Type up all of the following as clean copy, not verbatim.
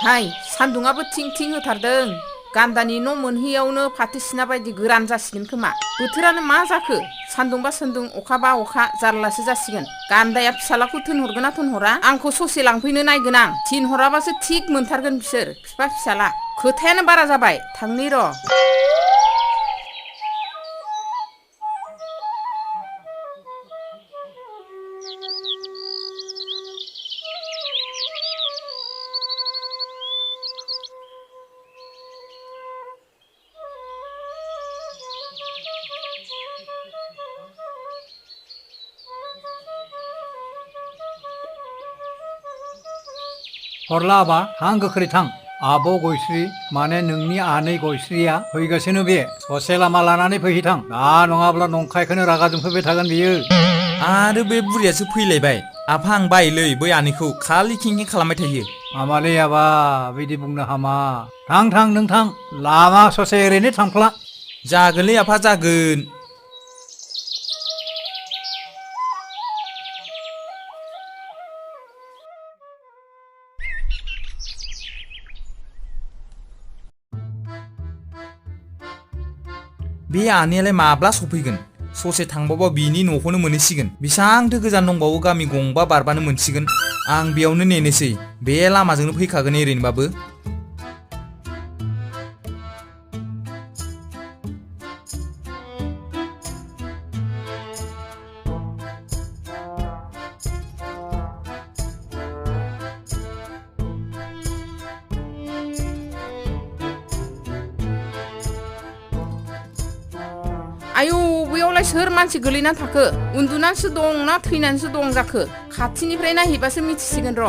हाय सान्दुङाबो थिं थिं होथारदों गान्दानि न' मोनहैयावनो फाथोसिना बायदि गोरान जासिगोन खोमा बोथोरानो मा जाखो सान्दुंबा सान्दुं अखाबा अखा जारलासो जासिगोन गान्दाया फिसालाखौ थोनहरगोन ना थोनहरा आंखौ ससे लांफैनो नायगोन आं थिनहराबासो थिग मोनथारगोन बिसोर बिफा फिसाला खोथायानो बारा जाबाय थांनि र' हरला आबा थां गोख्रै थां आब' गयस्रि माने नोंनि आनै गयस्रिया फैगासिनो बे ससे लामा लानानै फैहैथां दा नङाब्ला नंखायखौनो रागा जोंफैबाय थागोन बियो आरो बे बुरियासो फैलायबाय आफा आं बायोलै बै आनैखौ खालि खिं खालामबाय थायो हामालै आबा बिदि बुंनो हामा थां थां नों थां लामा ससे ओरैनो थांफ्ला जागोनलै आफा जागोन बे आनैयालाय माब्ला सफैगोन ससे थांबावबा बिनि न'खौनो मोनहैसिगोन बेसांथो गोजान दंबावो गामि गंबा बारबानो मोनसिगोन आं बेयावनो नेनोसै बे लामाजोंनो फैखागोन ओरैनोबाबो आयौ बैयावलाय सोर मानसि गोलैना थाखो उन्दुनानैसो दं ना थैनानैसो दं जाखो खाथिनिफ्राय नायहैबासो मिथिसिगोन र'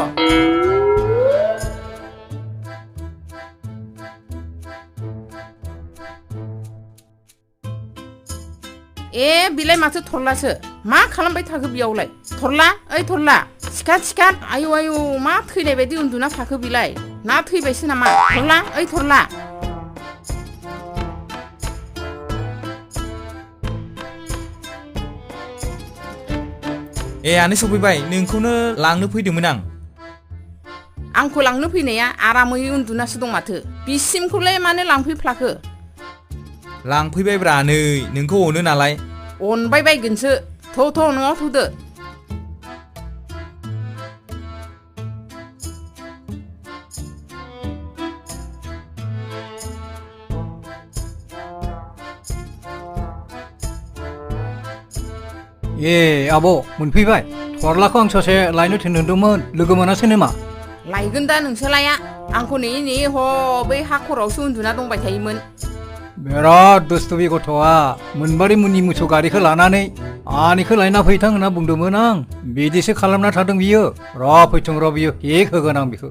ए बिलाय माथो थरलासो मा खालामबाय थाखो बेयावलाय थरला ओइ थरला सिखार सिखार आयौ आयौ मा थैनाय बायदि उन्दुना थाखो बिलाय ना थैबायसो नामा थरला ओइ थरला ए आनै सफैबाय नोंखौनो लांनो फैदोंमोन आंखौ लांनो फैनाया आरामै उन्दुनासो दं माथो बिसिमखौलाय मानो लांफैफ्लाखो लांफैबायब्रा नै नोंखौ अनो नालाय अनबाय बायगोनसो थ' न'आव थ'दो ए आब' मोनफैबाय थरलाखौ आं ससे लायनो थिनहरदोंमोन लोगो मोनासै नामा लायगोन दा नोंसोरलाया आंखौ नेयै नेयै बै हाखरावसो उन्दुना दंबाय थायोमोन बिराद दुस्थु बे गथ'आ मोनबारि मुनि मोसौ गारिखौ लानानै आनैखौ लायना फैथां होनना बुंदोंमोन आं बिदिसो खालामना थादों बियो र' फैथों र' बियो केक होगोन आं बेखौ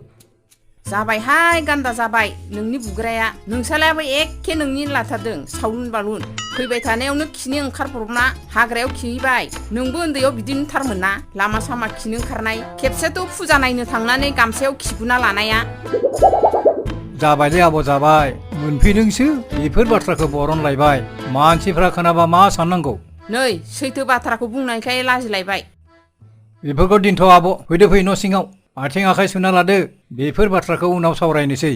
जाबायहाय गान्दा जाबाय नोंनि बुग्राया नोंसालायाबो एखे नोंनि लाथारदों सावलुन बालुन फैबाय थानायावनो खिनो ओंखारब्रबना हाग्रायाव खिहैबाय नोंबो उन्दैयाव बिदिनो थारमोन ना लामा सामा खिनो ओंखारनाय खेबसेथ' फुजा नायनो थांनानै गामसायाव खिगुना लानाया जाबायलै आब' जाबाय मोनफैदोंसो बेफोर बाथ्राखौ बरनलायबाय मानसिफ्रा खोनाबा मा साननांगौ नै सैथो बाथ्राखौ बुंनायखाय लाजिलायबाय बेफोरखौ दोनथ' आब' फैदो फै न' सिङाव आथिं आखाइ सुना लादो बेफोर बाथ्राखौ उनाव सावरायनोसै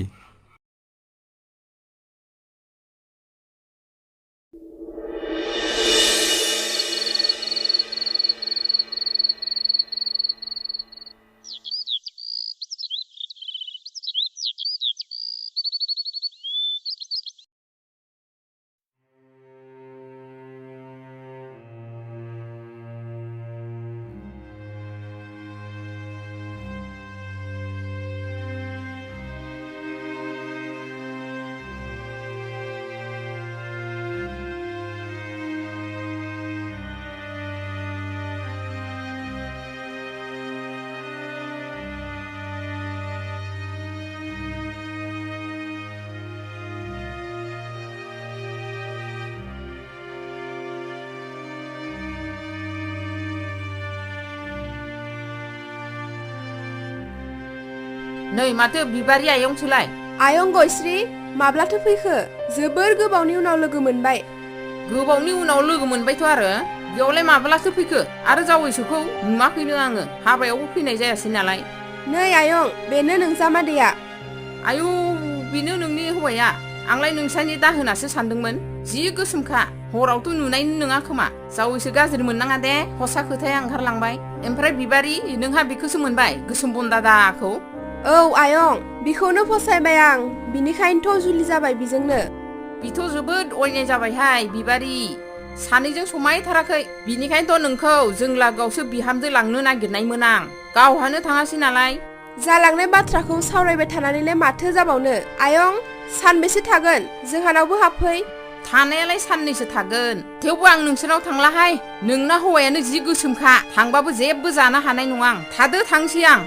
नै माथो बिबारि आयंसोलाय आयं गयस्रि माब्लाथो फैखो जोबोर गोबावनि उनाव लोगो मोनबाय गोबावनि उनाव लोगो मोनबायथ' आरो बेयावलाय माब्लाथो फैखो आरो जावैसोखौ नुवाखैनो आङो हाबायावबो फैनाय जायासै नालाय। नै आयं बेनो नोंजामादैया। आयौ बेनो नोंनि हौवाया आंलाय नोंसानि दाहोनासो सानदोंमोन जि गोसोमखा हरावथ' नुनायनो नङा खोमा जावैसो गाज्रि मोननाङा दे हसा खोथाया ओंखारलांबाय। ओमफ्राय बिबारि नोंहा बेखौसो मोनबाय गोसोम बनदादाखौ? औ आयं बिखौनो फसायबाय आं बिनिखायनोथ' जुलि जाबाय बिजोंनो। बिथ' जोबोद अयनाय जाबायहाय बिबारि सानैजों समायथाराखै बिनिखायनोथ' नोंखौ जों लागोआवसो बिहामजो लांनो नागिरनायमोन आं गावहानो थाङासै नालाय। जालांनाय बाथ्राखौ सावरायबाय थानानैलाय माथो जाबावनो आयं सानबेसे थागोन जोंहानावबो हाबफै। थानायालाय साननैसो थागोन थेवबो आं नोंसोरनाव थांलाहाय नोंना हौवायानो जि गोसोमखा थांबाबो जेबो जानो हानाय नङा आं थादो थांसै आं।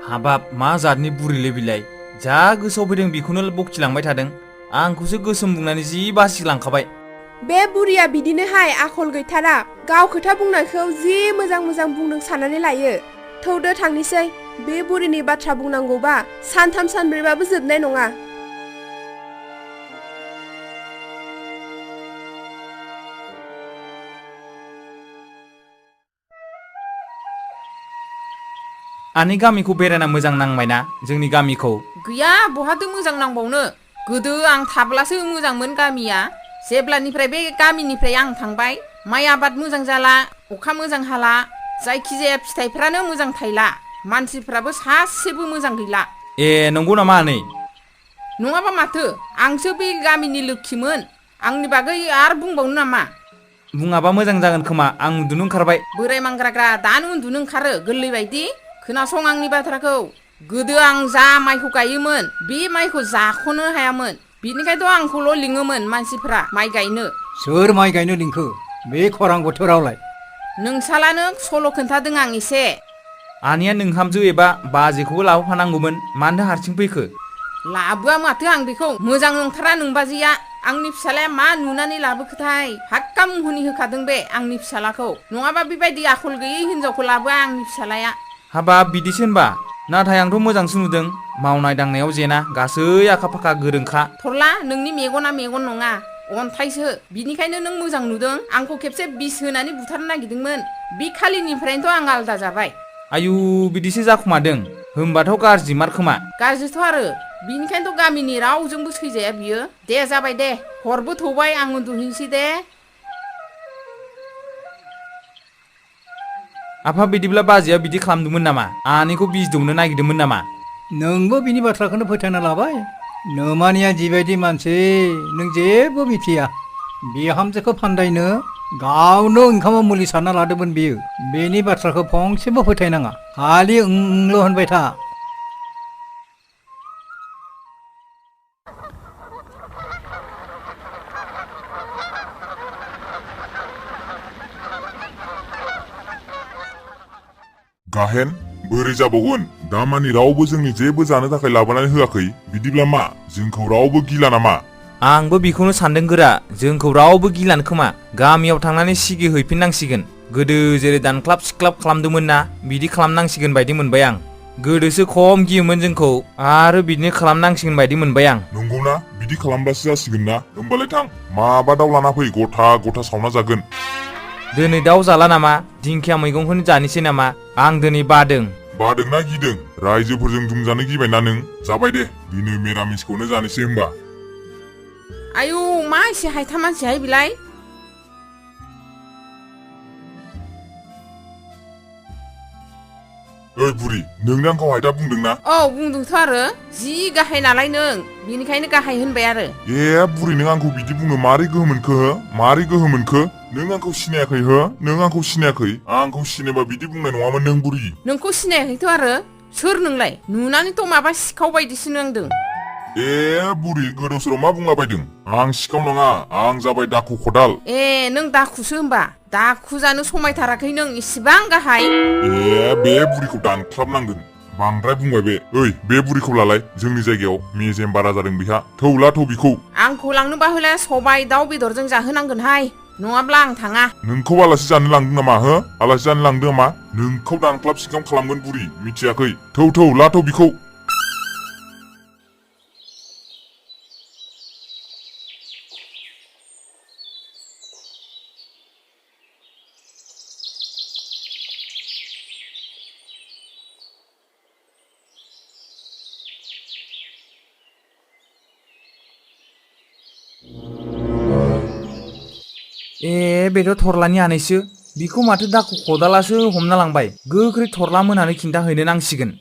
हाबाब मा जातनि बुरैलै बिलाय जा गोसोआव फैदों बेखौनो बखिलांबाय थादों आंखौसो गोसोम बुंनानै जि बासिलांखाबाय। बे बुरिया बिदिनोहाय आखल गैथारा गाव खोथा बुंनायखौ जि मोजां मोजां बुंदों साननानै लायो। थौदो थांनोसै बे बुरिनि बाथ्रा बुंनांगौबा सानथाम सानब्रैबाबो जोबनाय नङा। आंनि गामिखौ बेरायना मोजां नांबायना जोंनि गामिखौ? गैया बहाथो मोजां नांबावनो गोदो आं थाब्लासो मोजांमोन गामिया जेब्लानिफ्राय बे गामिनिफ्राय आं थांबाय माइ आबाद मोजां जाला अखा मोजां हाला जायखिजाया फिथाइफ्रानो मोजां थायला मानसिफ्राबो सासेबो मोजां गैला। ए नंगौ नामा आनै? नङाबा माथो आंसो बे गामिनि लोखिमोन आंनि बागै आरो बुंबावनो नामा? बुङाबा मोजां जागोन खोमा आं उन्दुनो ओंखारबाय। बोराय मांग्राग्रा दानो उन्दुनो ओंखारो गोरलै बायदि खोनासं आंनि बाथ्राखौ गोदो आं जा माइखौ गायोमोन बे माइखौ जाख'नो हायामोन बिनिखायथ' आंखौल' लिङोमोन मानसिफ्रा माइ गायनो। सोर माइ गायनो लिंखो बे खरां बोथोरावलाय? नोंसालानो सल' खोन्थादों आं एसे। आनैया नोंहामजो एबा बाजैखौबो लाबोफानांगौमोन मानो हारसिं फैखो? लाबोआ माथो आं बेखौ मोजां नंथारा नोंबाजैया आंनि फिसालाया मा नुनानै लाबोखोथाय फाक्का मुहुनि होखादों बे आंनि फिसालाखौ नङाबा बेबायदि आखल गैयै हिनजावखौ लाबोआ आंनि फिसालाया। हाबाब बिदिसो होनबा नाथाय आंथ' मोजांसो नुदों मावनाय दांनायाव जेना गासै आखा फाखा गोरोंखा। थरला नोंनि मेगना मेगन नङा अन्थाइसो बिनिखायनो नों मोजां नुदों आंखौ खेबसे बिस होनानै बुथारनो नागिरदोंमोन बे खालिनिफ्रायनोथ' आं आलादा जाबाय। आयु बिदिसो जाखुमादों होमबाथ' गाज्रि मार खोमा। गाज्रिथ' आरो बिनिखायनोथ' गामिनि रावजोंबो सैजाया बियो। दे जाबाय दे हरबो थौबाय आं उन्दुहैनोसै दे। आफा बिदिब्ला बाजैया बिदि खालामदोंमोन नामा आनैखौ बिस दौनो नागिरदोंमोन नामा? नोंबो बिनि बाथ्राखौनो फोथायना लाबाय। नोमानिया जिबायदि मानसि नों जेबो मिथिया बिहामजोखौ फान्दायनो गावनो ओंखामाव मुलि सारना लादोंमोन बियो। बेनि बाथ्राखौ फंसेबो फोथायनाङा खालि ओंल' होनबाय था। गाहेन बोरै जाबावगोन दामानि रावबो जोंनि जेबो जानो थाखाय लाबोनानै होआखै बिदिब्ला मा जोंखौ रावबो गिला नामा? आंबो बेखौनो सानदों गोरा जोंखौ रावबो गिलानो खोमा गामियाव थांनानै सिगि हैफिननांसिगोन गोदो जेरै दानख्लाब सिख्लाब खालामदोंमोन ना बिदि खालामनांसिगोन बायदि मोनबाय आं। गोदोसो खम गियोमोन जोंखौ आरो बिदिनो खालामनांसिगोन बायदि मोनबाय आं। नंगौना बिदि खालामब्लासो जासिगोन ना होमबालाय थां माबा दाउ लाना फै गथा गथा सावना जागोन। दिनै दाउ जाला नामा दिंखिया मैगंखौनो जानोसै नामा आं दिनै बादों। बादोंना गिदों रायजोफोरजों दुमजानो गिबायना नों? जाबाय दे दिनै मिरामिसखौनो जानोसै होमबा। आयु मा एसे हायथा मानसिहाय बिलाय। ओइ बुरि नोंनो आंखौ हायथा बुंदोंना? औ बुंदोंथ' आरो जि गाहाय नालाय नों बिनिखायनो गाहाय होनबाय आरो। ए बुरि नों आंखौ बिदि बुंनो मारै गोहो मोनखो हो मारै गोहो मोनखो? नों आंखौ सिनायाखै हो नों आंखौ सिनायाखै आंखौ सिनायबा बिदि बुंनाय नङामोन नों बुरि। नोंखौ सिनायाखैथ' आरो सोर नोंलाय नुनानैथ' माबा सिखाव बायदिसो नांदों। ए बुरि गोदाव सोराव मा बुंलाबायदों आं सिखाव नङा आं जाबाय दाखु खदाल। ए नों दाखुसो होमबा दाखु जानो समायथाराखै नों इसिबां गाहाय। ए बे बुरिखौ दानख्लाबनांगोन बांद्राय बुंबाय बे। ओइ बे बुरिखौ लालाय जोंनि जायगायाव मेजेम बारा जादों बिहा थौला थौ बिखौ। आंखौ लांनोबा हले सबाय दाउ बेदरजों जाहोनांगोनहाय नङाब्ला आं थाङा नोंखौ आलासि जानो लांदों नामा हो आलासि जानो लांदों नामा नोंखौ दानख्लाब सिख्लाब खालामगोन बुरि मिथियाखै थौ लाथ' बिखौ बेथ' थरलानि आनैसो बिखौ माथो दाखु खदालासो हमना लांबाय गोख्रै थरला मोनानो खिन्थाहैनो नांसिगोन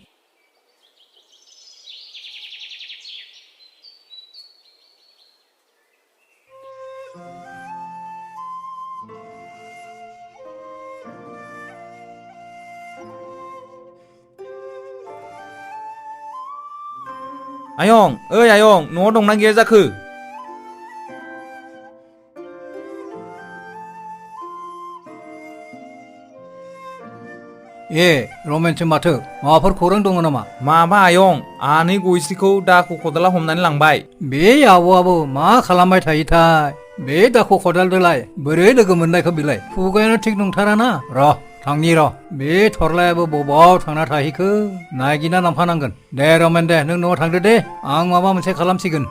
आयं ओइ आयं न'आव दंना गैया जाखो रमेनसो माथो माबाफोर खौरां दङ नामा माबा आयं आनै गयस्रिखौ दाखु खदाला हमनानै लांबाय बे आब'आबो मा खालामबाय थायोथाय बे दाखु खदालदोलाय बोरै लोगो मोननायखौ बिलाय खुगायानो थिग नंथाराना थांनि र' बे थरलायाबो बबाव थांना थाहैखो नागिरना लांफानांगोन दे रमेन दे नों न'आव थांदो दे आं माबा मोनसे खालामसिगोन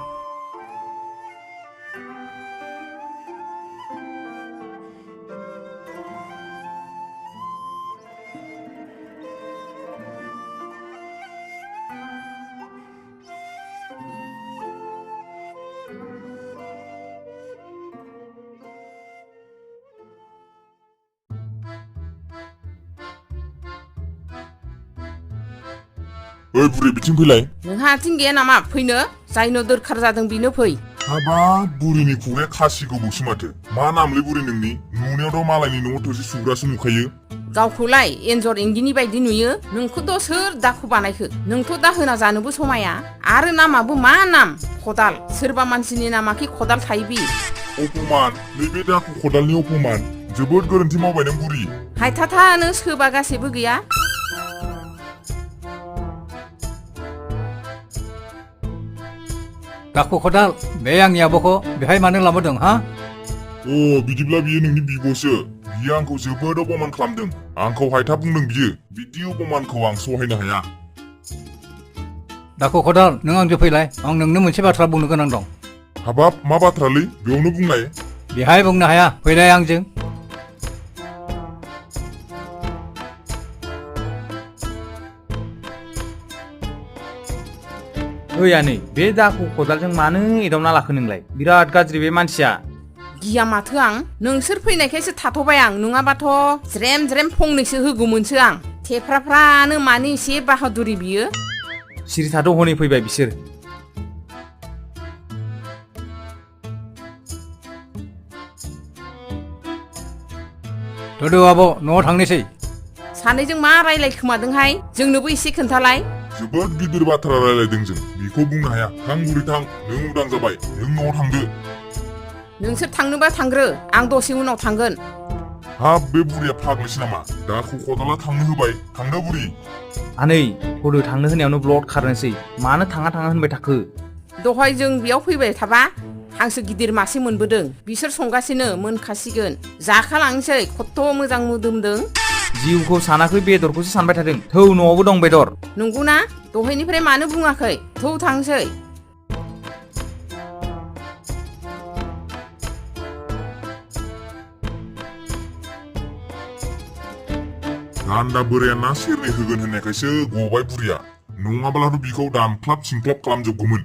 ओइ बुरि बिथिं फैलाय नोंहा आथिं गैया नामा फैनो जायनो दरखार जादों बेनो फै हाबाब बुरिनि खुगाया खासि गोबौसो माथो मा नामलै बुरि नोंनि नुनायावथ' मालायनि न'आव थोरसि सुग्रासो नुखायो गावखौलाय एन्जर एंगिनि बायदि नुयो नोंखौथ' सोर दाखु बानायखो नोंथ' दाहोना जानोबो समाया आरो नामाबो मा नाम खदाल सोरबा मानसिनि नामाखि खदाल थायो बि अपमान नैबे दाखु खदालनि अपमान जोबोद गोरोन्थि मावबाय नों बुरि हायथाथानो सोबा गासैबो गैया दाखु खदाल बे आंनि आब'खौ बेहाय मानो लाबोदों हा बिदिब्ला बियो नोंनि बिब'सो बियो आंखौ जोबोद अपमान खालामदों आंखौ हायथा बुंदों बियो बिदि अपमानखौ आं सहायनो हाया दाखु खदाल नों आंजों फैलाय आं नोंनो मोनसे बाथ्रा बुंनो गोनां दं हाबाब मा बाथ्रालै बेयावनो बुंनाय बेहाय बुंनो हाया फैलाय आंजों ओइ आनै बे दाखु खदालजों मानो एदावना लाखो नोंलाय बिराद गाज्रि बे मानसिया गिया माथो आं नोंसोर फैनायखायसो थाथ'बाय आं नङाबाथ' ज्रेम ज्रेम फंनैसो होगौमोनसो आं थेफ्राफ्रानो मानि एसे बाहादुरि बियो सिरि थाथ' हनै फैबाय बिसोर थौदो आब' न'आव थांनोसै सानैजों मा रायलायखोमादोंहाय जोंनोबो एसे खोन्थालाय जोबोद गिदिर बाथ्रा रायलायदों जों बेखौ बुंनो हाया थां बुरि थां नों उदां जाबाय नों न'आव थांदो नोंसोर थांनोबा थांग्रो आं दसे उनाव थांगोन हाब बे बुरिया फाग्लिसो नामा दाखु खदाला थांनो होबाय थांदो बुरि आनै थौदो थांनो होनायावनो ब्लड खारनोसै मानो थाङा होनबाय थाखो दहाय जों बेयाव फैबाय थाबा हांसो गिदिर मासे मोनबोदों बिसोर संगासिनो मोनखासिगोन जाखालांसै खथ्थ' मोजां मोदोमदों जिउखौ सानाखै बेदरखौसो सानबाय थादों थौ न'आवबो दं बेदर नंगौना दहायनिफ्राय मानो बुङाखै थौ थांसै गान्दा बोराया ना सेरनै होगोन होननायखायसो गबाय बुरिया नङाब्लाथ' बिखौ दानख्लाब सिंख्लाब खालामजोबगौमोन